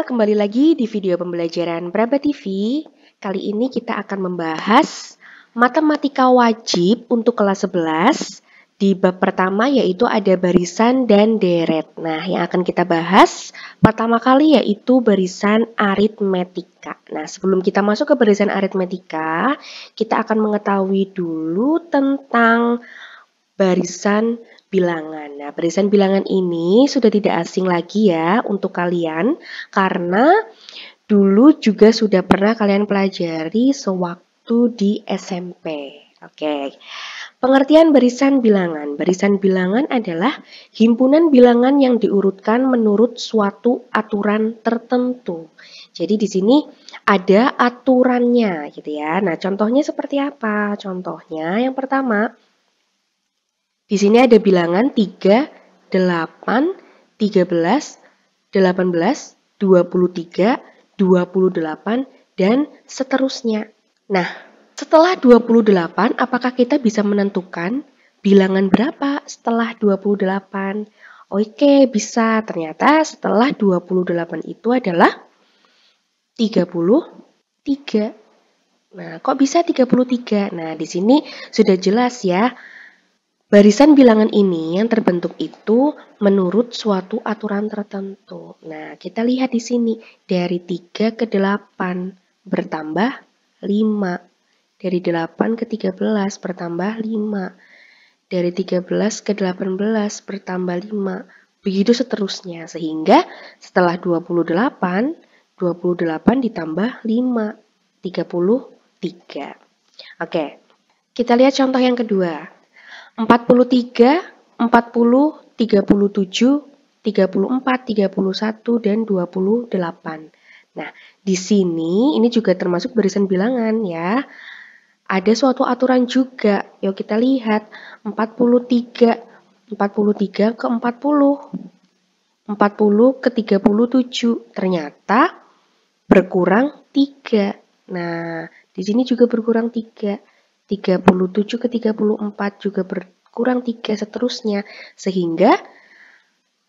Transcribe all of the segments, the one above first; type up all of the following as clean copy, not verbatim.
kembali lagi di video pembelajaran Praba TV. Kali ini kita akan membahas matematika wajib untuk kelas 11 di bab pertama, yaitu ada barisan dan deret. Nah, yang akan kita bahas pertama kali yaitu barisan aritmetika. Nah, sebelum kita masuk ke barisan aritmetika, kita akan mengetahui dulu tentang barisan bilangan. Nah, barisan bilangan ini sudah tidak asing lagi ya untuk kalian, karena dulu juga sudah pernah kalian pelajari sewaktu di SMP. Oke, pengertian barisan bilangan. Barisan bilangan adalah himpunan bilangan yang diurutkan menurut suatu aturan tertentu. Jadi di sini ada aturannya gitu ya. Nah, contohnya seperti apa? Contohnya yang pertama, di sini ada bilangan 3, 8, 13, 18, 23, 28, dan seterusnya. Nah, setelah 28, apakah kita bisa menentukan bilangan berapa setelah 28? Oke, bisa. Ternyata setelah 28 itu adalah 33. Nah, kok bisa 33? Nah, di sini sudah jelas ya. Barisan bilangan ini yang terbentuk itu menurut suatu aturan tertentu. Nah, kita lihat di sini dari 3 ke 8 bertambah 5. Dari 8 ke 13 bertambah 5. Dari 13 ke 18 bertambah 5. Begitu seterusnya. Sehingga setelah 28 ditambah 5, 33. Oke, kita lihat contoh yang kedua. 43, 40, 37, 34, 31, dan 28. Nah, di sini ini juga termasuk barisan bilangan ya. Ada suatu aturan juga. Yuk kita lihat. 43 ke 40. 40 ke 37. Ternyata berkurang 3. Nah, di sini juga berkurang 3. 37 ke 34 juga berkurang 3, seterusnya. Sehingga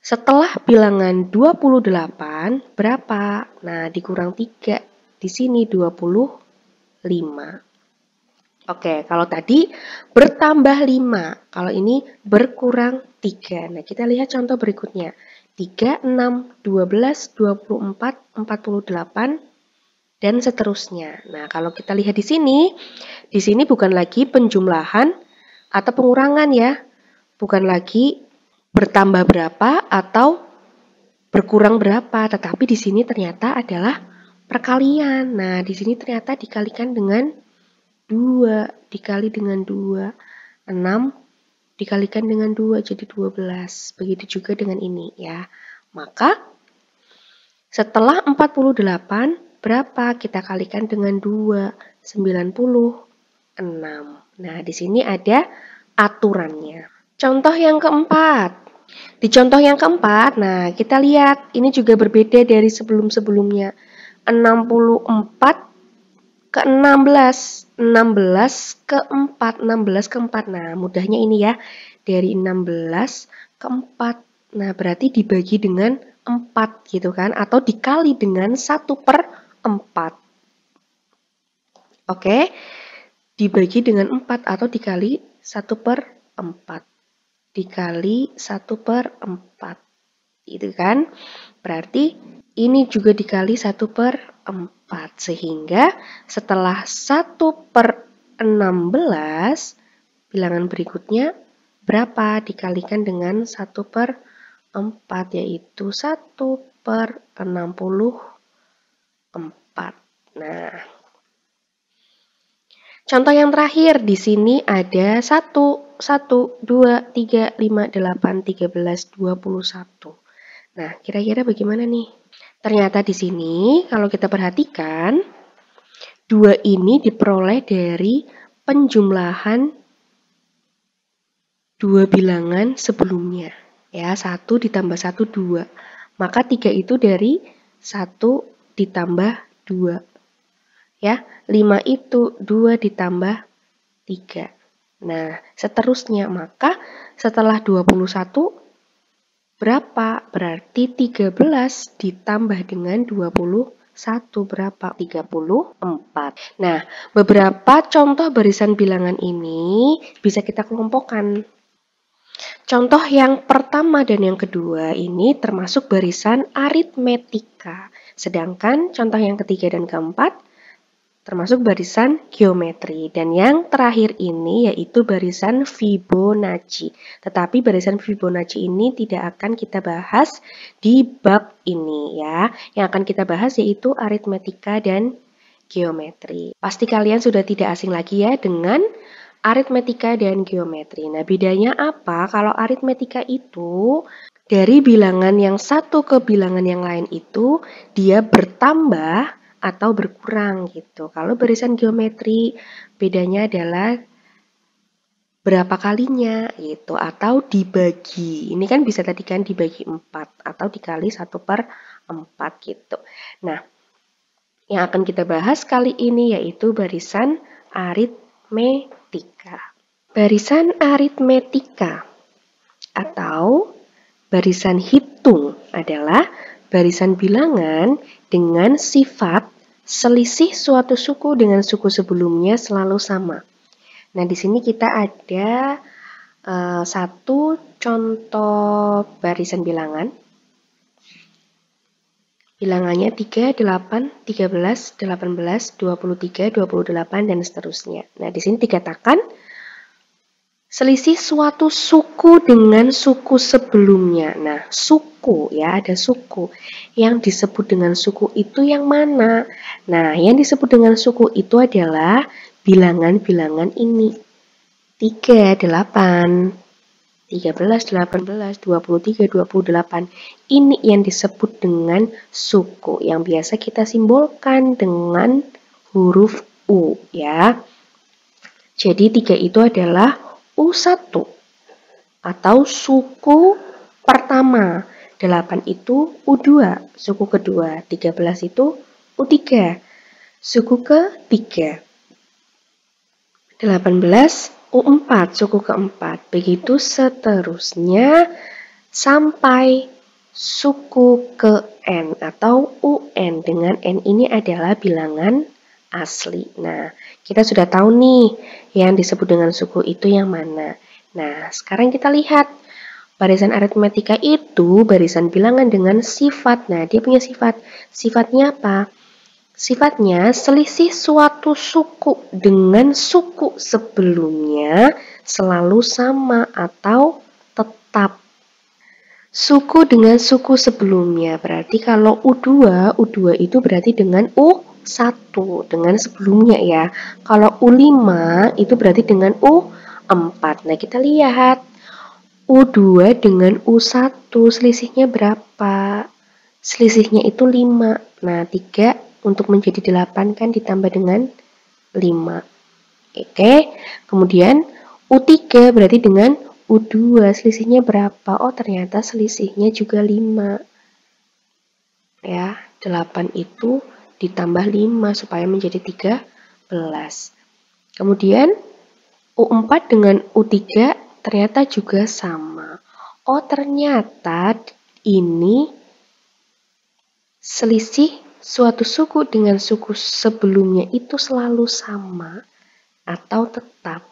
setelah bilangan 28 berapa? Nah, dikurang 3. Di sini 25. Oke, kalau tadi bertambah 5. Kalau ini berkurang 3. Nah, kita lihat contoh berikutnya. 3, 6, 12, 24, 48, dan seterusnya. Nah, kalau kita lihat di sini bukan lagi penjumlahan atau pengurangan ya. Bukan lagi bertambah berapa atau berkurang berapa, tetapi di sini ternyata adalah perkalian. Nah, di sini ternyata dikalikan dengan 2, dikali dengan 2. 6 dikalikan dengan 2 jadi 12. Begitu juga dengan ini ya. Maka setelah 48 berapa? Kita kalikan dengan 2, 96. Nah, di sini ada aturannya. Contoh yang keempat. Di contoh yang keempat, nah kita lihat ini juga berbeda dari sebelum-sebelumnya. 64 ke 16. 16 ke 4. 16 ke 4. Nah, mudahnya ini ya. Dari 16 ke 4. Nah, berarti dibagi dengan 4 gitu kan. Atau dikali dengan 1/4. Oke, dibagi dengan 4 atau dikali 1/4. Dikali 1/4. Gitu kan. Berarti ini juga dikali 1/4. Sehingga setelah 1/16, bilangan berikutnya berapa? Dikalikan dengan 1/4, yaitu 1/64. Nah, contoh yang terakhir, di sini ada 1, 2, 3, 5, 8, 13, 21. Nah, kira-kira bagaimana nih? Ternyata di sini, kalau kita perhatikan, 2 ini diperoleh dari penjumlahan 2 bilangan sebelumnya. Ya, 1 ditambah 1, 2. Maka 3 itu dari 1 ditambah 2. Ya, 5 itu 2 ditambah 3. Nah, seterusnya, maka setelah 21 berapa? Berarti 13 ditambah dengan 21 berapa? 34. Nah, beberapa contoh barisan bilangan ini bisa kita kelompokkan. Contoh yang pertama dan yang kedua ini termasuk barisan aritmetika. Sedangkan contoh yang ketiga dan keempat termasuk barisan geometri. Dan yang terakhir ini yaitu barisan Fibonacci. Tetapi barisan Fibonacci ini tidak akan kita bahas di bab ini ya. Yang akan kita bahas yaitu aritmetika dan geometri. Pasti kalian sudah tidak asing lagi ya dengan aritmetika dan geometri. Nah, bedanya apa? Kalau aritmetika itu dari bilangan yang satu ke bilangan yang lain itu dia bertambah atau berkurang gitu. Kalau barisan geometri bedanya adalah berapa kalinya gitu atau dibagi. Ini kan bisa tadi kan dibagi 4 atau dikali 1/4 gitu. Nah, yang akan kita bahas kali ini yaitu barisan aritmetika. Barisan aritmetika atau barisan hitung adalah barisan bilangan dengan sifat selisih suatu suku dengan suku sebelumnya selalu sama. Nah, di sini kita ada satu contoh barisan bilangan. Bilangannya 3, 8, 13, 18, 23, 28, dan seterusnya. Nah, di sini dikatakan selisih suatu suku dengan suku sebelumnya. Nah, suku ya, ada suku. Yang disebut dengan suku itu yang mana? Nah, yang disebut dengan suku itu adalah bilangan-bilangan ini. 3, 8, 13, 18, 23, 28. Ini yang disebut dengan suku. Yang biasa kita simbolkan dengan huruf U ya. Jadi 3 itu adalah U1 atau suku pertama, 8 itu U2, suku kedua, 13 itu U3, suku ketiga, 18 U4, suku keempat, begitu seterusnya sampai suku ke N atau UN, dengan N ini adalah bilangan asli. Nah, kita sudah tahu nih yang disebut dengan suku itu yang mana. Nah, sekarang kita lihat barisan aritmetika itu barisan bilangan dengan sifat. Nah, dia punya sifat. Sifatnya apa? Sifatnya selisih suatu suku dengan suku sebelumnya selalu sama atau tetap. Suku dengan suku sebelumnya berarti kalau U2 itu berarti dengan U1 dengan sebelumnya ya. Kalau U5 itu berarti dengan U4. Nah, kita lihat U2 dengan U1 selisihnya berapa? Selisihnya itu 5. Nah, 3 untuk menjadi 8 kan ditambah dengan 5. Oke, kemudian U3 berarti dengan U2 selisihnya berapa? Oh, ternyata selisihnya juga 5. Ya, 8 itu ditambah 5 supaya menjadi 13. Kemudian U4 dengan U3 ternyata juga sama. Oh, ternyata ini selisih suatu suku dengan suku sebelumnya itu selalu sama atau tetap.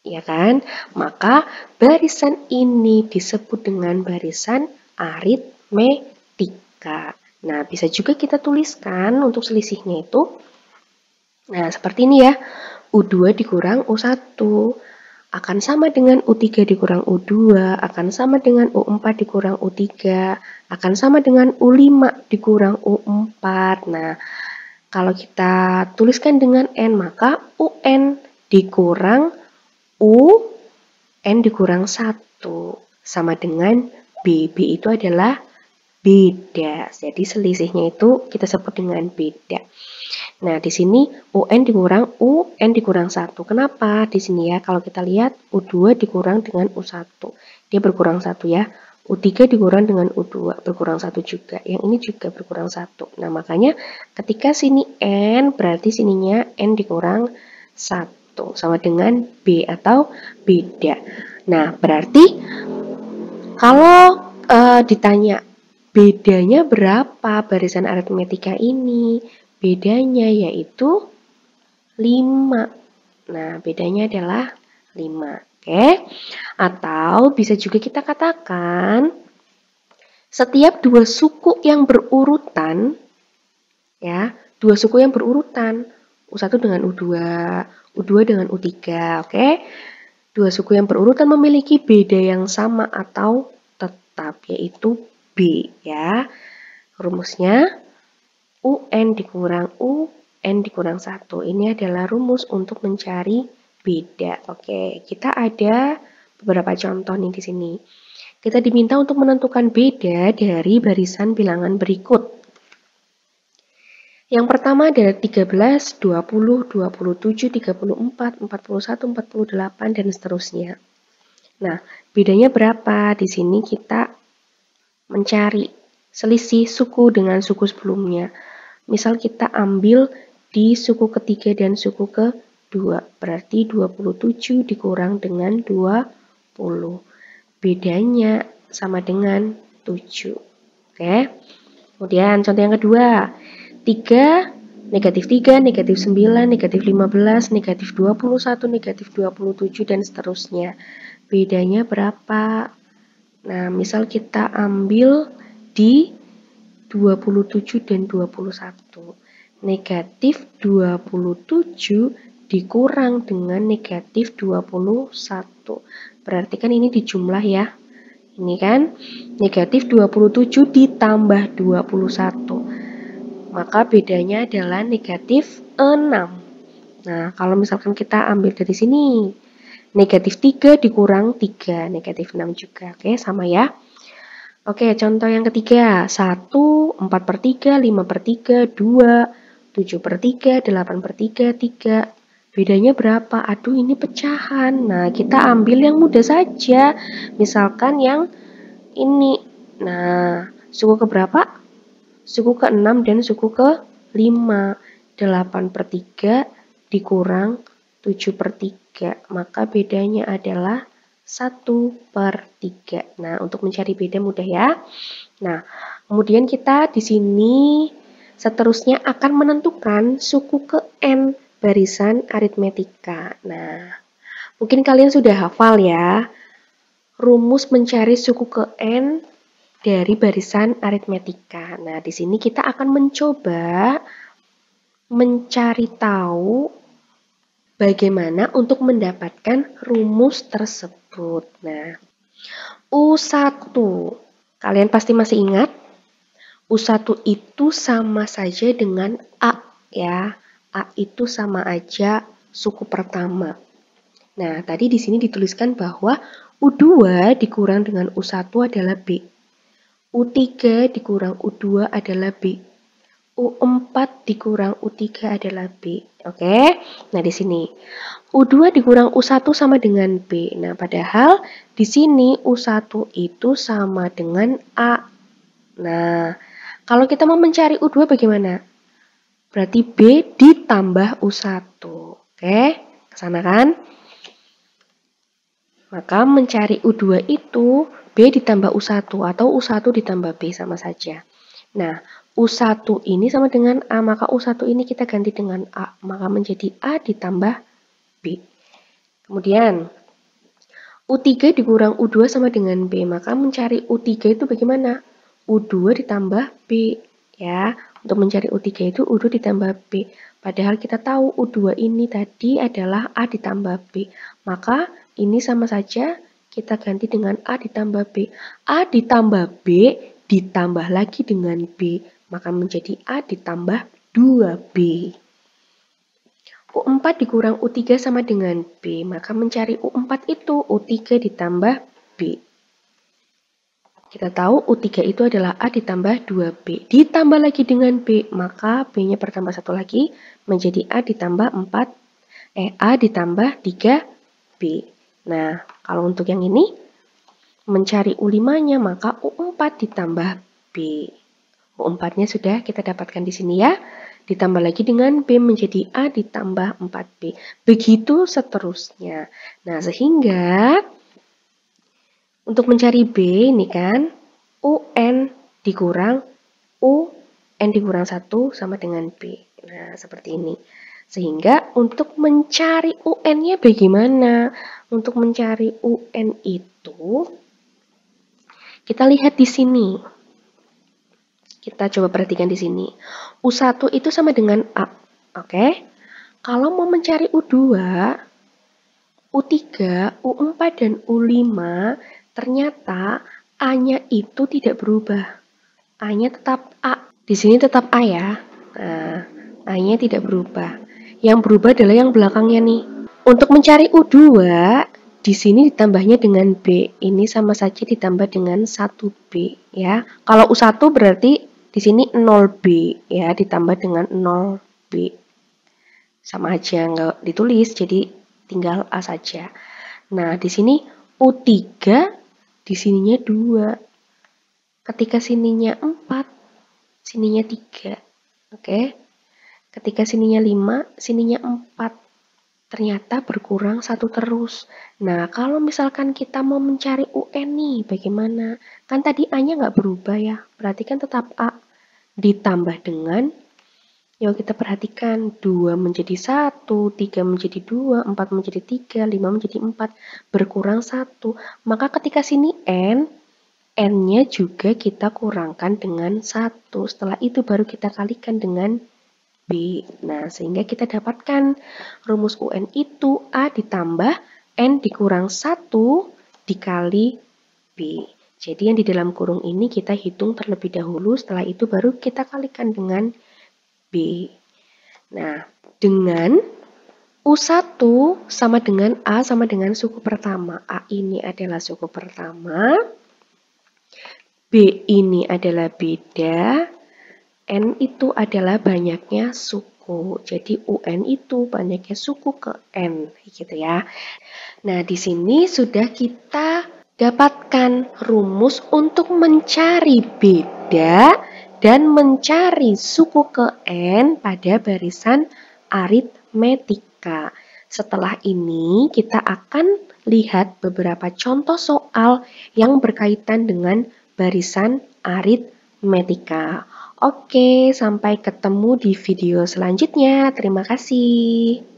Ya kan? Maka barisan ini disebut dengan barisan aritmetika. Nah, bisa juga kita tuliskan untuk selisihnya itu. Nah, seperti ini ya. U2 dikurang U1 akan sama dengan U3 dikurang U2, akan sama dengan U4 dikurang U3, akan sama dengan U5 dikurang U4. Nah, kalau kita tuliskan dengan N, maka UN dikurang UN dikurang 1 sama dengan B. B itu adalah beda. Jadi selisihnya itu kita sebut dengan beda. Nah, di sini UN dikurang 1. Kenapa? Di sini ya, kalau kita lihat U2 dikurang dengan U1. Dia berkurang 1 ya. U3 dikurang dengan U2, berkurang 1 juga. Yang ini juga berkurang 1. Nah, makanya ketika sini N, berarti sininya N dikurang 1. Sama dengan B atau beda. Nah, berarti kalau ditanya, bedanya berapa barisan aritmetika ini? Bedanya yaitu 5. Nah, bedanya adalah 5. Oke. Atau bisa juga kita katakan setiap dua suku yang berurutan, ya, dua suku yang berurutan, U1 dengan U2, U2 dengan U3, oke? Dua suku yang berurutan memiliki beda yang sama atau tetap, yaitu B, ya. Rumusnya UN dikurang UN dikurang 1. Ini adalah rumus untuk mencari beda. Oke, kita ada beberapa contoh nih di sini. Kita diminta untuk menentukan beda dari barisan bilangan berikut. Yang pertama adalah 13, 20, 27, 34, 41, 48, dan seterusnya. Nah, bedanya berapa? Di sini kita mencari selisih suku dengan suku sebelumnya. Misal kita ambil di suku ketiga dan suku kedua. Berarti 27 dikurang dengan 20. Bedanya sama dengan 7. Oke. Kemudian contoh yang kedua. 3, negatif 3, negatif 9, negatif 15, negatif 21, negatif 27, dan seterusnya. Bedanya berapa? Nah, misal kita ambil di 27 dan 21. Negatif 27 dikurang dengan negatif 21. Berarti kan ini dijumlah ya. Ini kan negatif 27 ditambah 21. Maka bedanya adalah negatif 6. Nah, kalau misalkan kita ambil dari sini, negatif 3 dikurang 3, negatif 6 juga. Oke, sama ya. Oke, contoh yang ketiga. 1, 4 per 3, 5 per 3, 2, 7 per 3, 8 per 3, 3. Bedanya berapa? Aduh, ini pecahan. Nah, kita ambil yang mudah saja. Misalkan yang ini. Nah, suku keberapa? Suku ke-6 dan suku ke-5. 8 per 3 dikurang 7 per 3. Maka bedanya adalah 1 per 3. Nah, untuk mencari beda mudah ya. Nah, kemudian kita di sini seterusnya akan menentukan suku ke-n barisan aritmetika. Nah, mungkin kalian sudah hafal ya. Rumus mencari suku ke-n dari barisan aritmetika. Nah, di sini kita akan mencoba mencari tahu bagaimana untuk mendapatkan rumus tersebut. Nah, U1. Kalian pasti masih ingat? U1 itu sama saja dengan A, ya. A itu sama aja suku pertama. Nah, tadi di sini dituliskan bahwa U2 dikurang dengan U1 adalah B. U3 dikurang U2 adalah B. U4 dikurang U3 adalah B. Oke? Nah, di sini U2 dikurang U1 sama dengan B. Nah, padahal di sini U1 itu sama dengan A. Nah, kalau kita mau mencari U2 bagaimana? Berarti B ditambah U1. Oke? Kesana kan? Maka mencari U2 itu B ditambah U1 atau U1 ditambah B sama saja. Nah, U1 ini sama dengan A, maka U1 ini kita ganti dengan A, maka menjadi A ditambah B. Kemudian, U3 dikurang U2 sama dengan B, maka mencari U3 itu bagaimana? U2 ditambah B, ya. Untuk mencari U3 itu U2 ditambah B. Padahal kita tahu U2 ini tadi adalah A ditambah B, maka ini sama saja kita ganti dengan A ditambah B. A ditambah B ditambah lagi dengan B, maka menjadi A ditambah 2B. U4 dikurang U3 sama dengan B, maka mencari U4 itu U3 ditambah B. Kita tahu U3 itu adalah A ditambah 2B. Ditambah lagi dengan B, maka B-nya bertambah 1 lagi, menjadi A ditambah 4, A ditambah 3B. Nah, kalau untuk yang ini, mencari U5-nya, maka U4 ditambah B. U4-nya sudah kita dapatkan di sini ya. Ditambah lagi dengan B menjadi A ditambah 4B. Begitu seterusnya. Nah, sehingga untuk mencari B ini kan, UN dikurang UN dikurang 1 sama dengan B. Nah, seperti ini. Sehingga untuk mencari UN-nya bagaimana? Untuk mencari UN itu, kita lihat di sini. Kita coba perhatikan di sini. U1 itu sama dengan A. Oke? Kalau mau mencari U2, U3, U4, dan U5, ternyata A-nya itu tidak berubah. A-nya tetap A. Di sini tetap A ya. Nah, A-nya tidak berubah. Yang berubah adalah yang belakangnya nih. Untuk mencari U2, di sini ditambahnya dengan B. Ini sama saja ditambah dengan 1B ya. Kalau U1 berarti di sini 0B ya, ditambah dengan 0B. Sama aja, nggak ditulis, jadi tinggal A saja. Nah, di sini U3, di sininya 2. Ketika sininya 4, sininya 3. Oke. Ketika sininya 5, sininya 4. Ternyata berkurang 1 terus. Nah, kalau misalkan kita mau mencari UN nih, bagaimana? Kan tadi A-nya nggak berubah ya, berarti kan tetap A. Ditambah dengan, yuk kita perhatikan, 2 menjadi 1, 3 menjadi 2, 4 menjadi 3, 5 menjadi 4, berkurang 1. Maka ketika sini N-nya juga kita kurangkan dengan 1. Setelah itu baru kita kalikan dengan B. Nah, sehingga kita dapatkan rumus UN itu A ditambah N dikurang 1 dikali B. Jadi yang di dalam kurung ini kita hitung terlebih dahulu, setelah itu baru kita kalikan dengan B. Nah, dengan U1 sama dengan A sama dengan suku pertama. A ini adalah suku pertama, B ini adalah beda, N itu adalah banyaknya suku. Jadi UN itu banyaknya suku ke N, gitu ya. Nah, di sini sudah kita dapatkan rumus untuk mencari beda dan mencari suku ke N pada barisan aritmetika. Setelah ini kita akan lihat beberapa contoh soal yang berkaitan dengan barisan aritmetika. Oke, sampai ketemu di video selanjutnya. Terima kasih.